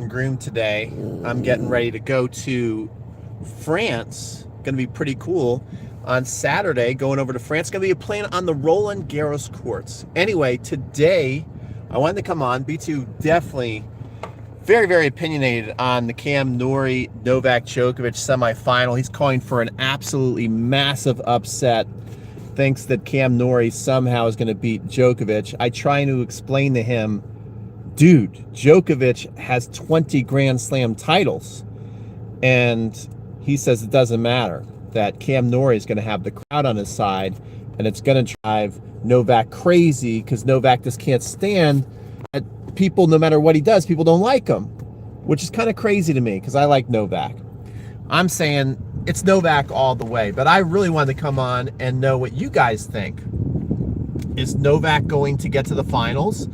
getting groomed today. I'm getting ready to go to France. Going to be pretty cool. On Saturday, going over to France. Going to be playing on the Roland Garros courts. Anyway, today I wanted to come on. B2 definitely very, very opinionated on the Norrie Novak Djokovic semifinal. He's calling for an absolutely massive upset. Thinks that Norrie somehow is going to beat Djokovic. I try to explain to him, dude, Djokovic has 20 Grand Slam titles. And he says it doesn't matter, that Norrie is going to have the crowd on his side, and it's going to drive Novak crazy because Novak just can't stand that people, no matter what he does, people don't like him, which is kind of crazy to me because I like Novak. I'm saying it's Novak all the way, but I really wanted to come on and know what you guys think. Is Novak going to get to the finals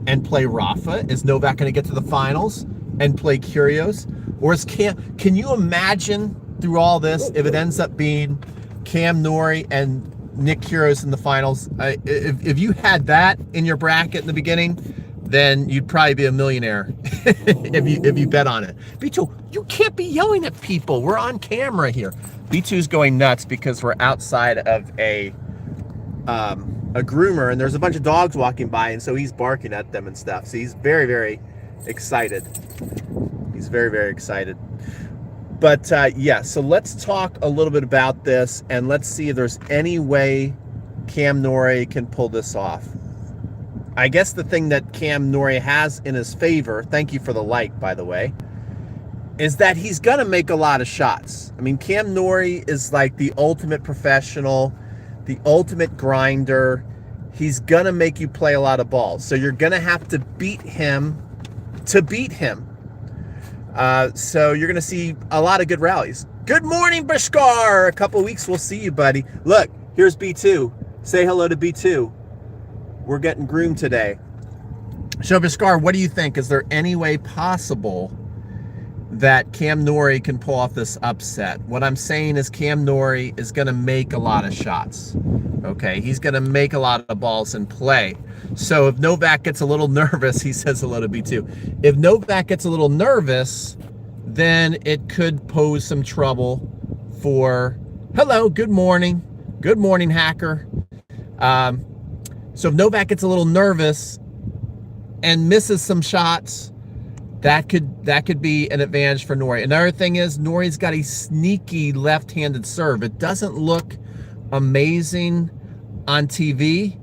and play Rafa? Is Novak going to get to the finals and play Kyrgios? Or is can you imagine through all this if it ends up being Norrie and Nick Kyrgios in the finals? If you had that in your bracket in the beginning, then you'd probably be a millionaire if you bet on it. B2, you can't be yelling at people. We're on camera here. B2's going nuts because we're outside of a groomer, and there's a bunch of dogs walking by, and so he's barking at them and stuff. So he's very, very excited. He's very, very excited. But yeah, so let's talk a little bit about this, and let's see if there's any way Norrie can pull this off. I guess the thing that Norrie has in his favor, thank you for the like, by the way, is that he's going to make a lot of shots. I mean, Norrie is like the ultimate professional, the ultimate grinder. He's going to make you play a lot of balls. So you're going to have to beat him to beat him. So you're going to see a lot of good rallies. Good morning, Bashkar. A couple weeks, we'll see you, buddy. Look, here's B2. Say hello to B2. We're getting groomed today. So, Bashkar, what do you think? Is there any way possible that Norrie can pull off this upset? What I'm saying is Norrie is going to make a lot of shots. Okay, he's going to make a lot of balls in play. So if Novak gets a little nervous, he says hello to B2. If Novak gets a little nervous, then it could pose some trouble for, hello, good morning, hacker. So if Novak gets a little nervous and misses some shots, that could be an advantage for Norrie. Another thing is Norrie's got a sneaky left-handed serve. It doesn't look amazing on TV,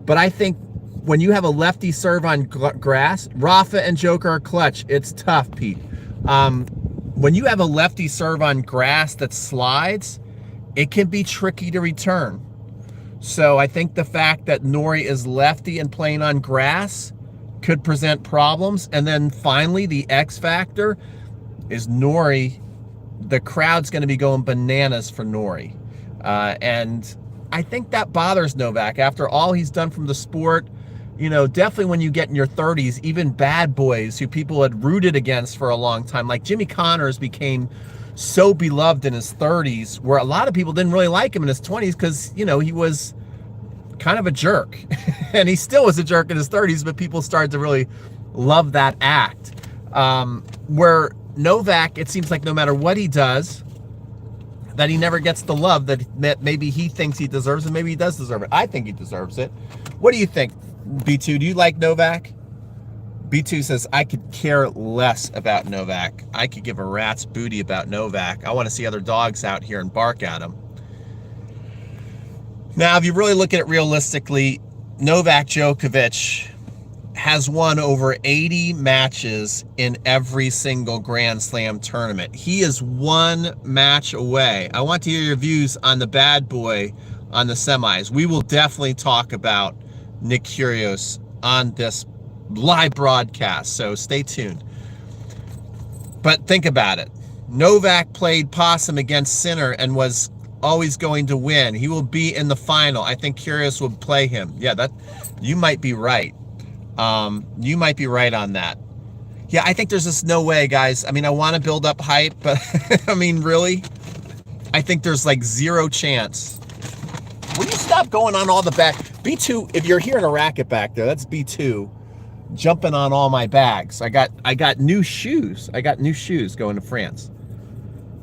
but I think when you have a lefty serve on grass, Rafa and Joker are clutch. It's tough, Pete. When you have a lefty serve on grass that slides, it can be tricky to return. So I think the fact that Norrie is lefty and playing on grass could present problems. And then finally, the X factor is Norrie. The crowd's going to be going bananas for Norrie. And I think that bothers Novak. After all he's done from the sport, you know, definitely when you get in your 30s, even bad boys who people had rooted against for a long time, like Jimmy Connors became so beloved in his 30s, where a lot of people didn't really like him in his 20s because, you know, he was kind of a jerk. And he still was a jerk in his 30s, but people started to really love that act. Where Novak, it seems like no matter what he does, that he never gets the love that maybe he thinks he deserves, and maybe he does deserve it. I think he deserves it. What do you think, B2? Do you like Novak? B2 says, I could care less about Novak. I could give a rat's booty about Novak. I want to see other dogs out here and bark at him. Now, if you really look at it realistically, Novak Djokovic has won over 80 matches in every single Grand Slam tournament. He is one match away. I want to hear your views on the bad boy on the semis. We will definitely talk about Nick Kyrgios on this live broadcast, so stay tuned. But think about it. Novak played possum against Sinner and was always going to win. He will be in the final. I think Kyrgios will play him. Yeah, that you might be right. You might be right on that. Yeah, I think there's just no way, guys. I mean, I want to build up hype, but I mean, really? I think there's like zero chance. Will you stop going on all the back? B2, if you're hearing a racket back there, that's B2 jumping on all my bags. I got new shoes. I got new shoes going to France.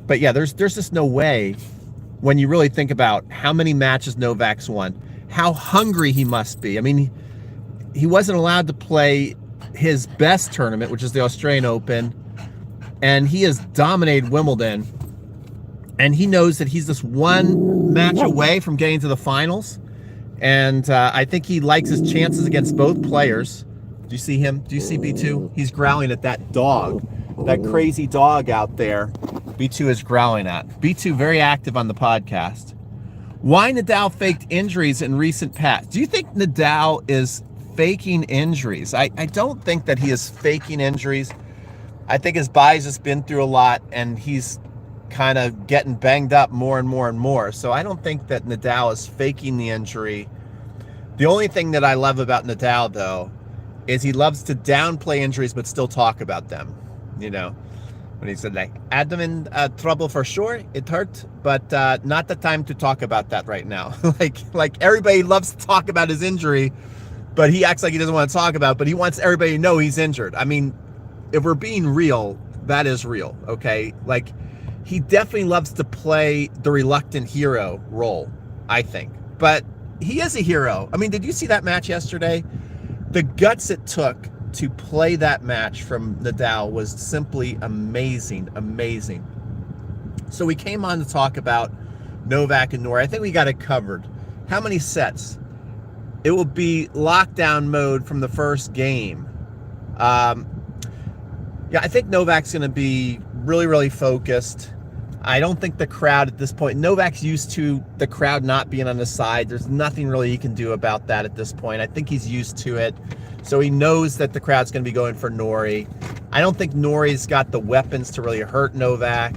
But yeah, there's just no way, when you really think about how many matches Novak's won, how hungry he must be. I mean, he wasn't allowed to play his best tournament, which is the Australian Open, and he has dominated Wimbledon, and he knows that he's just one match away from getting to the finals. And I think he likes his chances against both players. Do you see him? Do you see B2? He's growling at that dog, that crazy dog out there. B2 is growling at. B2 very active on the podcast. Why Nadal faked injuries in recent past? Do you think Nadal is faking injuries? I don't think that he is faking injuries. I think his body's just been through a lot, and he's kind of getting banged up more and more and more. So I don't think that Nadal is faking the injury. The only thing that I love about Nadal, though, is he loves to downplay injuries but still talk about them. You know, when he said, like, abdomen trouble for sure, it hurt, but not the time to talk about that right now. like everybody loves to talk about his injury, but he acts like he doesn't want to talk about it, but he wants everybody to know he's injured. I mean, if we're being real, that is real, okay? Like, he definitely loves to play the reluctant hero role, I think. But he is a hero. I mean, did you see that match yesterday? The guts it took to play that match from Nadal was simply amazing, amazing. So we came on to talk about Novak and Norrie. I think we got it covered. How many sets? It will be lockdown mode from the first game. Yeah, I think Novak's going to be really, really focused. I don't think the crowd at this point, Novak's used to the crowd not being on his side. There's nothing really he can do about that at this point. I think he's used to it. So he knows that the crowd's going to be going for Norrie. I don't think Norrie's got the weapons to really hurt Novak.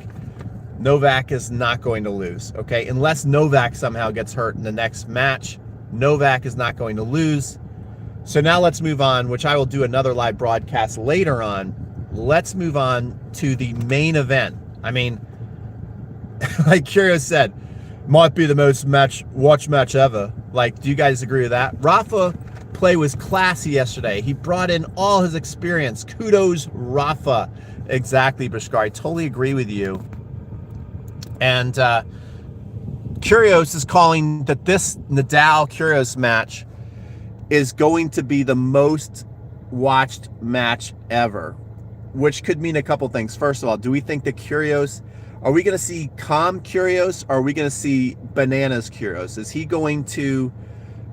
Novak is not going to lose, okay? Unless Novak somehow gets hurt in the next match, Novak is not going to lose. So now let's move on, which I will do another live broadcast later on. Let's move on to the main event. I mean, like Kyrgios said, might be the most watched match ever. Like, do you guys agree with that? Rafa play was classy yesterday. He brought in all his experience. Kudos, Rafa. Exactly, Bashkar. I totally agree with you. And Kyrgios is calling that this Nadal-Kyrgios match is going to be the most watched match ever, which could mean a couple things. First of all, do we think that Kyrgios, are we going to see calm Kyrgios, or are we going to see bananas Kyrgios? Is he going to,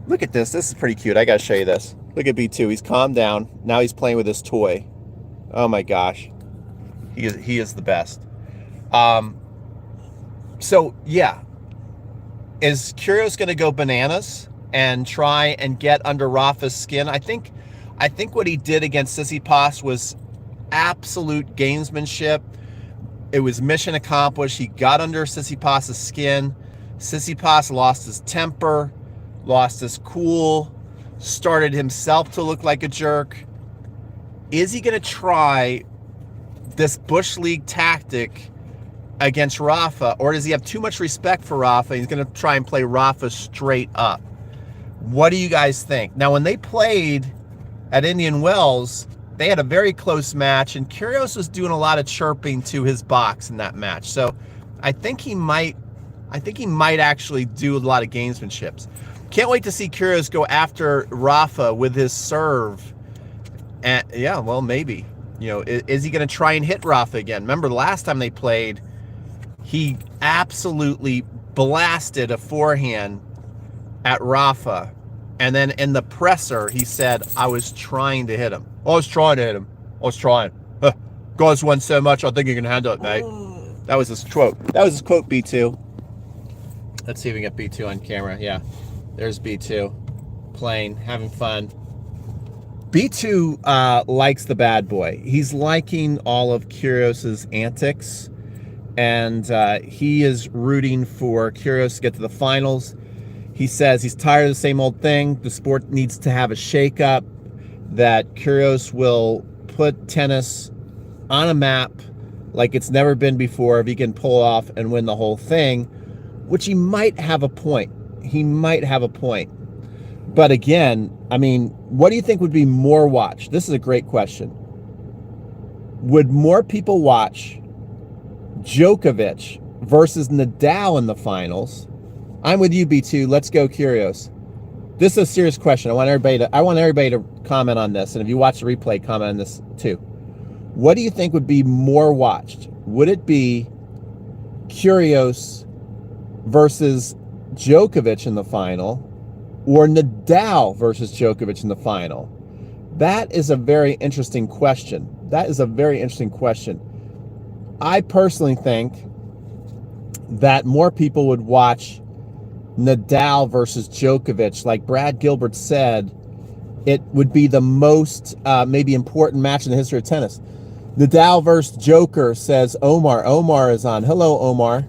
look at this. This is pretty cute. I got to show you this. Look at B2. He's calmed down. Now he's playing with his toy. Oh my gosh. He is the best. So yeah, is Kyrgios going to go bananas and try and get under Rafa's skin? I think what he did against Tsitsipas was absolute gamesmanship. It was mission accomplished. He got under Tsitsipas' skin. Tsitsipas lost his temper, lost his cool, started himself to look like a jerk. Is he going to try this Bush League tactic against Rafa, or does he have too much respect for Rafa? He's going to try and play Rafa straight up. What do you guys think? Now, when they played at Indian Wells, they had a very close match, and Kyrgios was doing a lot of chirping to his box in that match. So I think he might actually do a lot of gamesmanship. Can't wait to see Kyrgios go after Rafa with his serve. And yeah, well, maybe. You know, is he going to try and hit Rafa again? Remember the last time they played, he absolutely blasted a forehand at Rafa. And then in the presser, he said, I was trying to hit him. I was trying to hit him. I was trying. Guys won so much, I think you can handle it, mate. That was his quote. That was his quote, B2. Let's see if we can get B2 on camera. Yeah, there's B2. Playing, having fun. B2 likes the bad boy. He's liking all of Kyrgios's antics. And he is rooting for Kyrgios to get to the finals. He says he's tired of the same old thing. The sport needs to have a shakeup. That Kyrgios will put tennis on a map like it's never been before if he can pull off and win the whole thing, which he might have a point. He might have a point. But again, I mean, what do you think would be more watched? This is a great question. Would more people watch Djokovic versus Nadal in the finals? I'm with you, B2. Let's go, Kyrgios. This is a serious question. I want everybody to comment on this, and if you watch the replay, comment on this too. What do you think would be more watched? Would it be Kyrgios versus Djokovic in the final, or Nadal versus Djokovic in the final? That is a very interesting question. I personally think that more people would watch Nadal versus Djokovic. Like Brad Gilbert said, it would be the most maybe important match in the history of tennis. Nadal versus Joker, says Omar. Omar is on. Hello, Omar.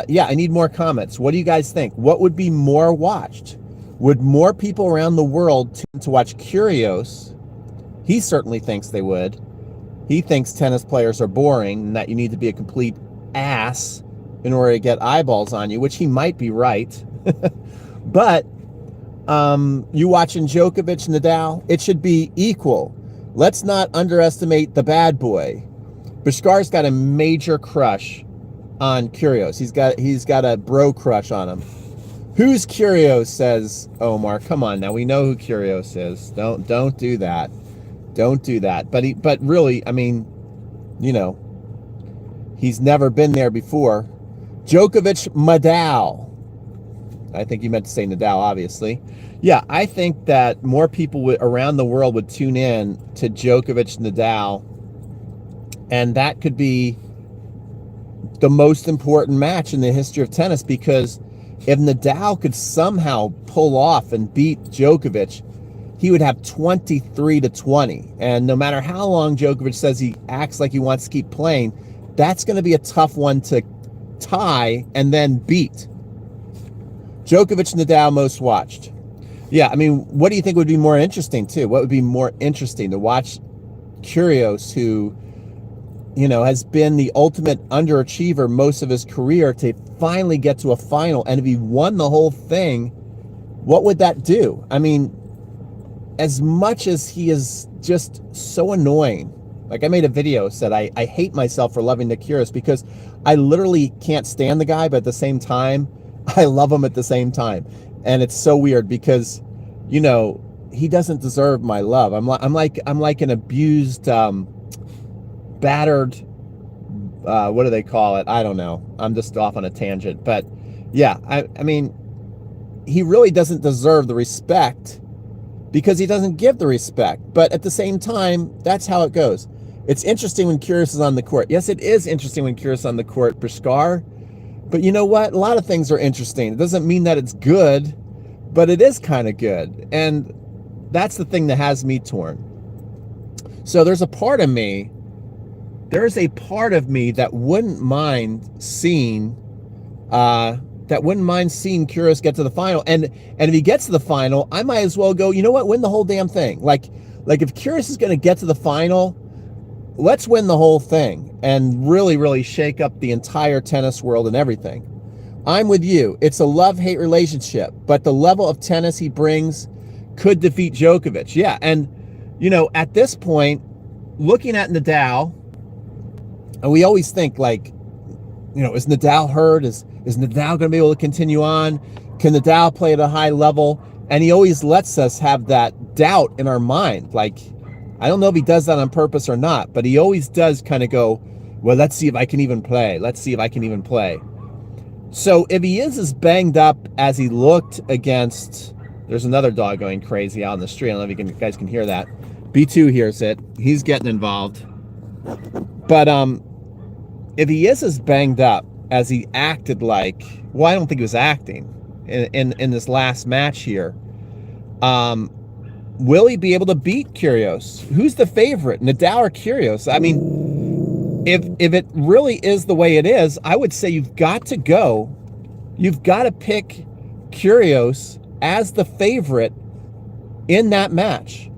Yeah, I need more comments. What do you guys think? What would be more watched? Would more people around the world tune to watch Kyrgios? He certainly thinks they would. He thinks tennis players are boring and that you need to be a complete ass in order to get eyeballs on you, which he might be right. But you watching Djokovic and Nadal, it should be equal. Let's not underestimate the bad boy. Bashkar's got a major crush on Kyrgios. He's got a bro crush on him. Who's Kyrgios, says Omar. Come on now, we know who Kyrgios is. Don't do that. Don't do that. But really, I mean, you know, he's never been there before. Djokovic, Nadal. I think you meant to say Nadal, obviously. Yeah, I think that more people around the world would tune in to Djokovic, Nadal, and that could be the most important match in the history of tennis, because if Nadal could somehow pull off and beat Djokovic, he would have 23-20. And no matter how long Djokovic says he acts like he wants to keep playing, that's going to be a tough one to tie and then beat. Djokovic, Nadal, most watched. Yeah, I mean, what do you think would be more interesting, too? What would be more interesting to watch Kyrgios, who, you know, has been the ultimate underachiever most of his career, to finally get to a final? And if he won the whole thing, what would that do? I mean, as much as he is just so annoying, like I made a video, said I hate myself for loving Nick Kyrgios, because I literally can't stand the guy, but at the same time, I love him at the same time. And it's so weird because, you know, he doesn't deserve my love. I'm like an abused, battered, what do they call it? I don't know. I'm just off on a tangent. But yeah, I mean, he really doesn't deserve the respect because he doesn't give the respect. But at the same time, that's how it goes. It's interesting when Kyrgios is on the court. Yes, it is interesting when Kyrgios is on the court, Bashkar. But you know what? A lot of things are interesting. It doesn't mean that it's good, but it is kind of good. And that's the thing that has me torn. So there's a part of me that wouldn't mind seeing Kyrgios get to the final. And if he gets to the final, I might as well go, you know what, win the whole damn thing. Like if Kyrgios is going to get to the final, let's win the whole thing and really, really shake up the entire tennis world and everything. I'm with you. It's a love-hate relationship, but the level of tennis he brings could defeat Djokovic. Yeah, and, you know, at this point, looking at Nadal, and we always think, like, you know, is Nadal hurt? Is Nadal going to be able to continue on? Can Nadal play at a high level? And he always lets us have that doubt in our mind. Like, I don't know if he does that on purpose or not, but he always does kind of go, well, let's see if I can even play. Let's see if I can even play. So if he is as banged up as he looked against, there's another dog going crazy out in the street. I don't know if you guys can hear that. B2 hears it. He's getting involved. But if he is as banged up as he acted like, well, I don't think he was acting in this last match here. Will he be able to beat Kyrgios? Who's the favorite, Nadal or Kyrgios? I mean, if it really is the way it is, I would say you've got to pick Kyrgios as the favorite in that match.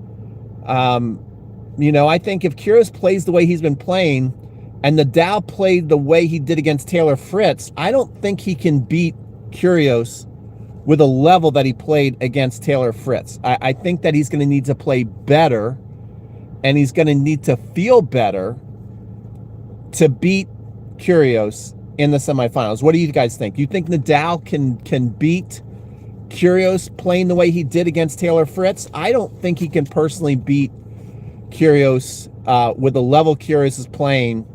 You know, I think if Kyrgios plays the way he's been playing and Nadal played the way he did against Taylor Fritz, I don't think he can beat Kyrgios with a level that he played against Taylor Fritz. I think that he's going to need to play better, and he's going to need to feel better to beat Kyrgios in the semifinals. What do you guys think? You think Nadal can beat Kyrgios playing the way he did against Taylor Fritz? I don't think he can personally beat Kyrgios with the level Kyrgios is playing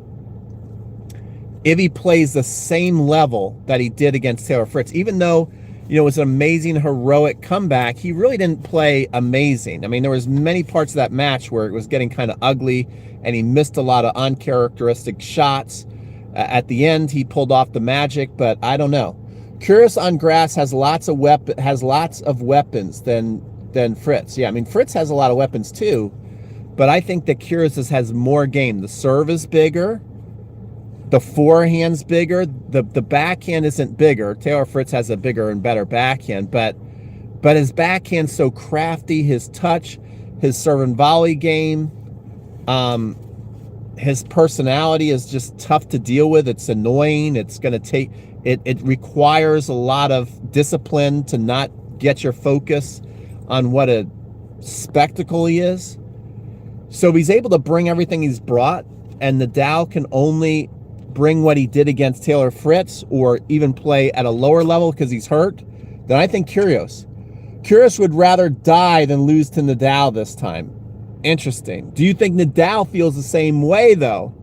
if he plays the same level that he did against Taylor Fritz. Even though, you know, it was an amazing, heroic comeback, he really didn't play amazing. I mean, there was many parts of that match where it was getting kind of ugly, and he missed a lot of uncharacteristic shots. At the end, he pulled off the magic, but I don't know. Kyrgios on grass has lots of weapons than Fritz. Yeah, I mean, Fritz has a lot of weapons too, but I think that Kyrgios has more game. The serve is bigger. The forehand's bigger. The backhand isn't bigger. Taylor Fritz has a bigger and better backhand, but his backhand's so crafty. His touch, his serve and volley game, his personality is just tough to deal with. It's annoying. It's going to take it requires a lot of discipline to not get your focus on what a spectacle he is. So he's able to bring everything he's brought, and Nadal can only bring what he did against Taylor Fritz or even play at a lower level because he's hurt. Then I think Kyrgios would rather die than lose to Nadal this time. Interesting. Do you think Nadal feels the same way, though?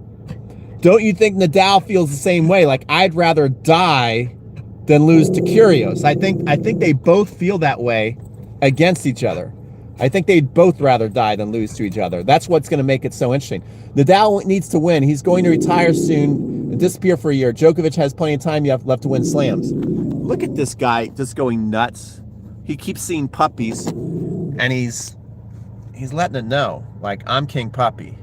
Don't you think Nadal feels the same way? Like, I'd rather die than lose to Kyrgios. I think they both feel that way against each other. I think they'd both rather die than lose to each other. That's what's going to make it so interesting. Nadal needs to win. He's going to retire soon and disappear for a year. Djokovic has plenty of time left to win slams. Look at this guy just going nuts. He keeps seeing puppies, and he's letting it know, like, I'm King Puppy.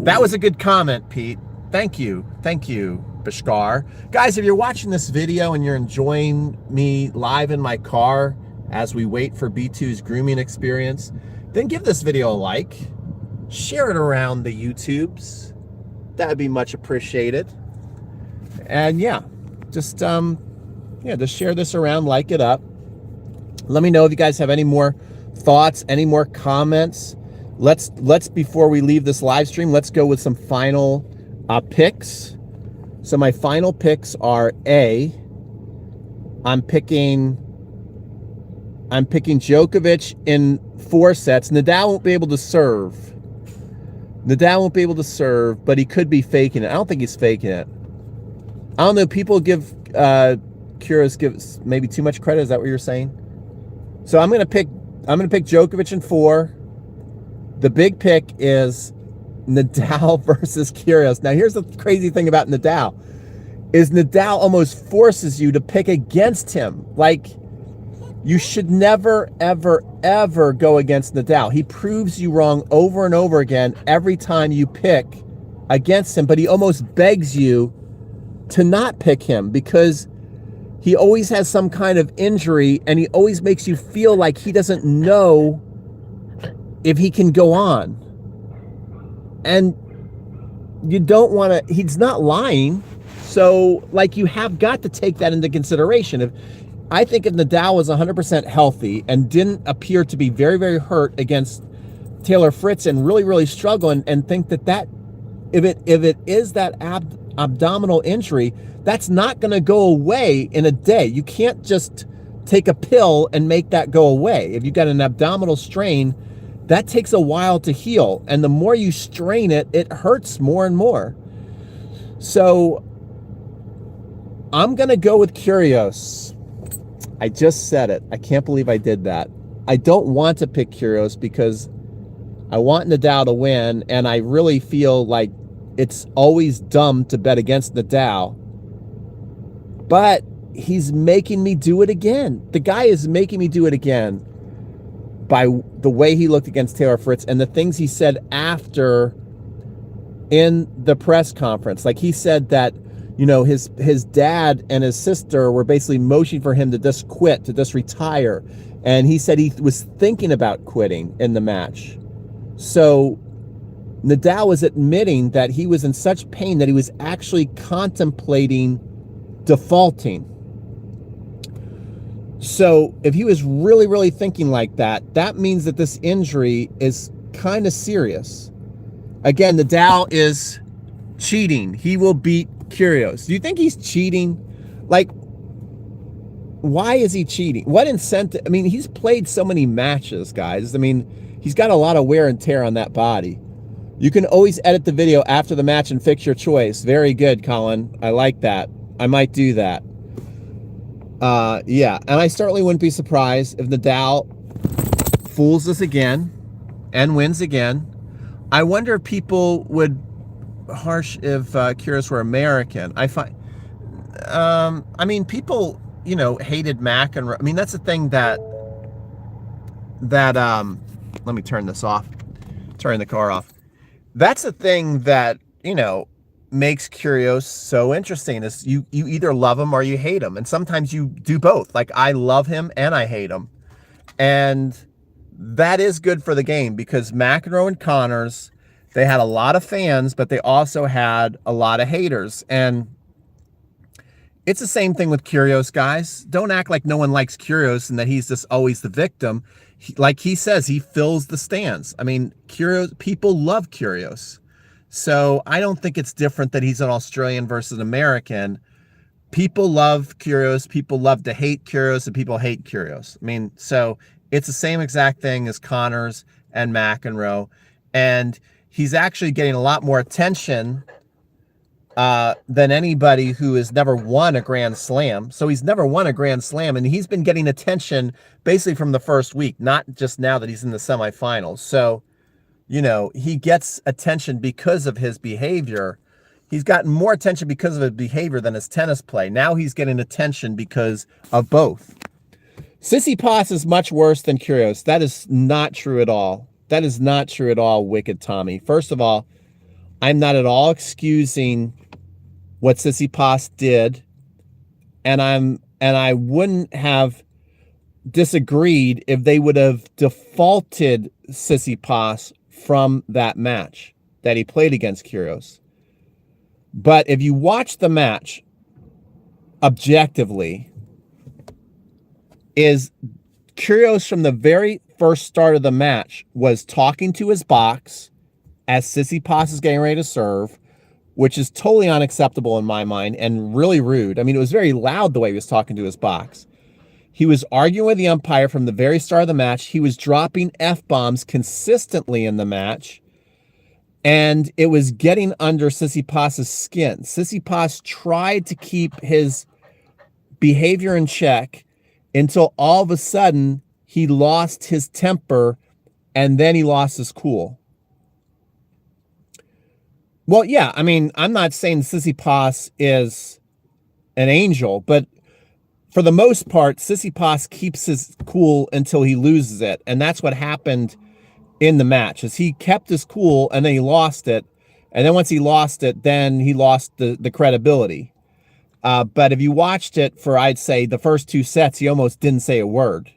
That was a good comment, Pete. Thank you, Bashkar. Guys, if you're watching this video and you're enjoying me live in my car as we wait for B2's grooming experience, then give this video a like. Share it around the YouTubes. That would be much appreciated. And yeah, just share this around, like it up. Let me know if you guys have any more thoughts, any more comments. Let's before we leave this live stream, let's go with some final picks. So my final picks are I'm picking Djokovic in 4 sets. Nadal won't be able to serve. But he could be faking it. I don't think he's faking it. I don't know. People give Kyrgios maybe too much credit. Is that what you're saying? So I'm gonna pick Djokovic in 4. The big pick is Nadal versus Kyrgios. Now here's the crazy thing about Nadal is Nadal almost forces you to pick against him. Like, you should never, ever, ever go against Nadal. He proves you wrong over and over again every time you pick against him, but he almost begs you to not pick him because he always has some kind of injury, and he always makes you feel like he doesn't know if he can go on. And you don't want to, he's not lying. So, like, you have got to take that into consideration. I think if Nadal was 100% healthy and didn't appear to be very, very hurt against Taylor Fritz and really, really struggle, and think that if it is that abdominal injury, that's not going to go away in a day. You can't just take a pill and make that go away. If you've got an abdominal strain, that takes a while to heal. And the more you strain it, it hurts more and more. So I'm going to go with Kyrgios. I just said it. I can't believe I did that. I don't want to pick Kyrgios because I want Nadal to win, and I really feel like it's always dumb to bet against Nadal. But he's making me do it again. The guy is making me do it again by the way he looked against Taylor Fritz and the things he said after in the press conference. Like, he said that, you know, his dad and his sister were basically motioning for him to just quit, to just retire. And he said he was thinking about quitting in the match. So Nadal was admitting that he was in such pain that he was actually contemplating defaulting. So if he was really, really thinking like that, that means that this injury is kind of serious. Again, Nadal is cheating. He will beat Kyrgios. Do you think he's cheating? Like, why is he cheating? What incentive? I mean, he's played so many matches, guys. I mean, he's got a lot of wear and tear on that body. You can always edit the video after the match and fix your choice. Very good, Colin. I like that. I might do that. Yeah, and I certainly wouldn't be surprised if Nadal fools us again and wins again. I wonder if people would harsh if Kyrgios were American. I mean, people, you know, hated McEnroe. I mean, that's the thing that let me turn this off. Turn the car off. That's the thing that, you know, makes Kyrgios so interesting is you either love him or you hate him. And sometimes you do both. Like, I love him and I hate him. And that is good for the game because McEnroe and Connors, they had a lot of fans, but they also had a lot of haters. And it's the same thing with Kyrgios, guys. Don't act like no one likes Kyrgios and that he's just always the victim. Like he says, he fills the stands. I mean, Kyrgios, people love Kyrgios. So I don't think it's different that he's an Australian versus an American. People love Kyrgios, people love to hate Kyrgios, and people hate Kyrgios. I mean, so it's the same exact thing as Connors and McEnroe. And he's actually getting a lot more attention than anybody who has never won a Grand Slam. So he's never won a Grand Slam, and he's been getting attention basically from the first week, not just now that he's in the semifinals. So, you know, he gets attention because of his behavior. He's gotten more attention because of his behavior than his tennis play. Now he's getting attention because of both. Tsitsipas is much worse than Kyrgios. That is not true at all. That is not true at all, Wicked Tommy. First of all, I'm not at all excusing what Tsitsipas did, and I wouldn't have disagreed if they would have defaulted Tsitsipas from that match that he played against Kyrgios. But if you watch the match objectively, is Kyrgios from the very first start of the match was talking to his box as Tsitsipas is getting ready to serve, which is totally unacceptable in my mind and really rude. I mean, it was very loud the way he was talking to his box. He was arguing with the umpire from the very start of the match. He was dropping F-bombs consistently in the match, and it was getting under Tsitsipas's skin. Tsitsipas tried to keep his behavior in check until all of a sudden he lost his temper, and then he lost his cool. Well, yeah, I mean, I'm not saying Tsitsipas is an angel, but for the most part, Tsitsipas keeps his cool until he loses it. And that's what happened in the match, is he kept his cool and then he lost it. And then once he lost it, then he lost the credibility. But if you watched it for, I'd say, the first two sets, he almost didn't say a word.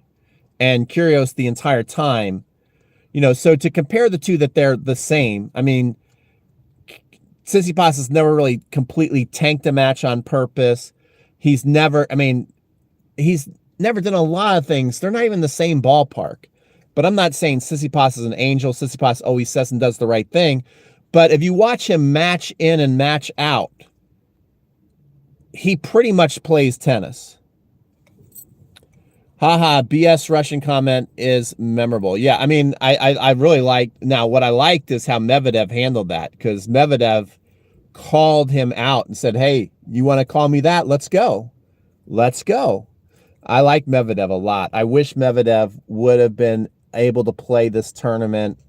And Kyrgios the entire time, you know, so to compare the two that they're the same, I mean, Tsitsipas has never really completely tanked a match on purpose. He's never, I mean, he's never done a lot of things. They're not even the same ballpark. But I'm not saying Tsitsipas is an angel. Tsitsipas always says and does the right thing. But if you watch him match in and match out, he pretty much plays tennis. Haha, BS Russian comment is memorable. Yeah, I mean, I really like, now what I liked is how Medvedev handled that, because Medvedev called him out and said, hey, you want to call me that? Let's go. Let's go. I like Medvedev a lot. I wish Medvedev would have been able to play this tournament.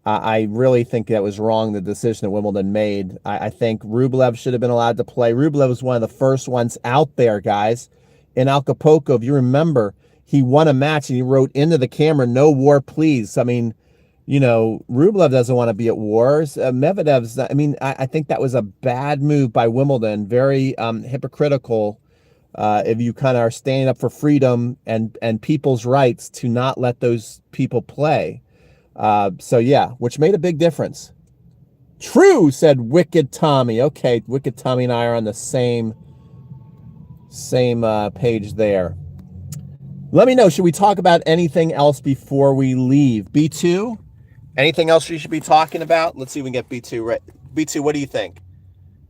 I really think that was wrong, the decision that Wimbledon made. I think Rublev should have been allowed to play. Rublev was one of the first ones out there, guys. In Acapulco, if you remember, he won a match and he wrote into the camera, no war, please. I mean, you know, Rublev doesn't want to be at wars. Medvedev's, I mean, I think that was a bad move by Wimbledon. Very hypocritical if you kind of are standing up for freedom and people's rights to not let those people play. So, yeah, which made a big difference. True, said Wicked Tommy. Okay, Wicked Tommy and I are on the same page there. Let me know, should we talk about anything else before we leave? B2? Anything else we should be talking about? Let's see if we can get B2 right. B2, what do you think?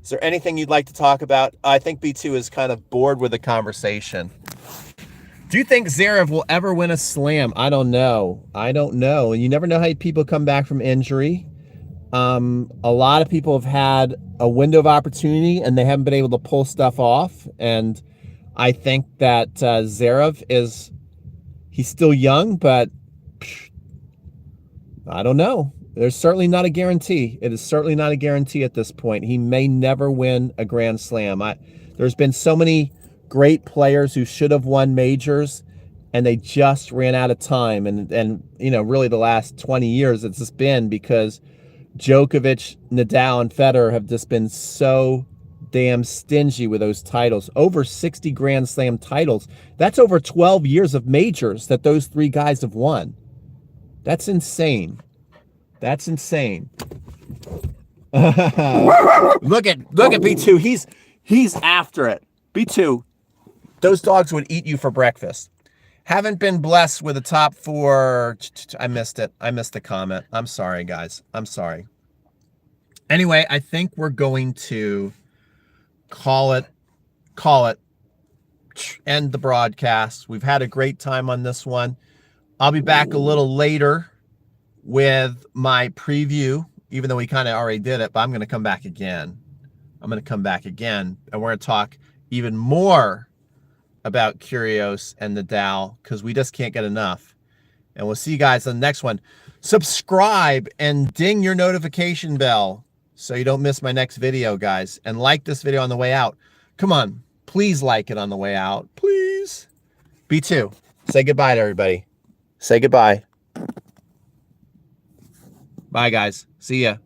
Is there anything you'd like to talk about? I think B2 is kind of bored with the conversation. Do you think Zverev will ever win a slam? I don't know. I don't know. And you never know how people come back from injury. A lot of people have had a window of opportunity and they haven't been able to pull stuff off. And I think that Zverev he's still young, but I don't know. There's certainly not a guarantee. It is certainly not a guarantee at this point. He may never win a Grand Slam. There's been so many great players who should have won majors and they just ran out of time. And you know, really the last 20 years it's just been because Djokovic, Nadal, and Federer have just been so damn stingy with those titles. Over 60 Grand Slam titles. That's over 12 years of majors that those three guys have won. That's insane. That's insane. Look at B2. He's after it. B2, those dogs would eat you for breakfast. Haven't been blessed with a top 4. I missed it. I missed the comment. I'm sorry, guys. I'm sorry. Anyway, I think we're going to call it. End the broadcast. We've had a great time on this one. I'll be back a little later with my preview, even though we kind of already did it, but I'm going to come back again. I'm going to come back again, and we're going to talk even more about Kyrgios and Nadal because we just can't get enough. And we'll see you guys on the next one. Subscribe and ding your notification bell so you don't miss my next video, guys. And like this video on the way out. Come on, please like it on the way out. Please. B2, say goodbye to everybody. Say goodbye. Bye, guys. See ya.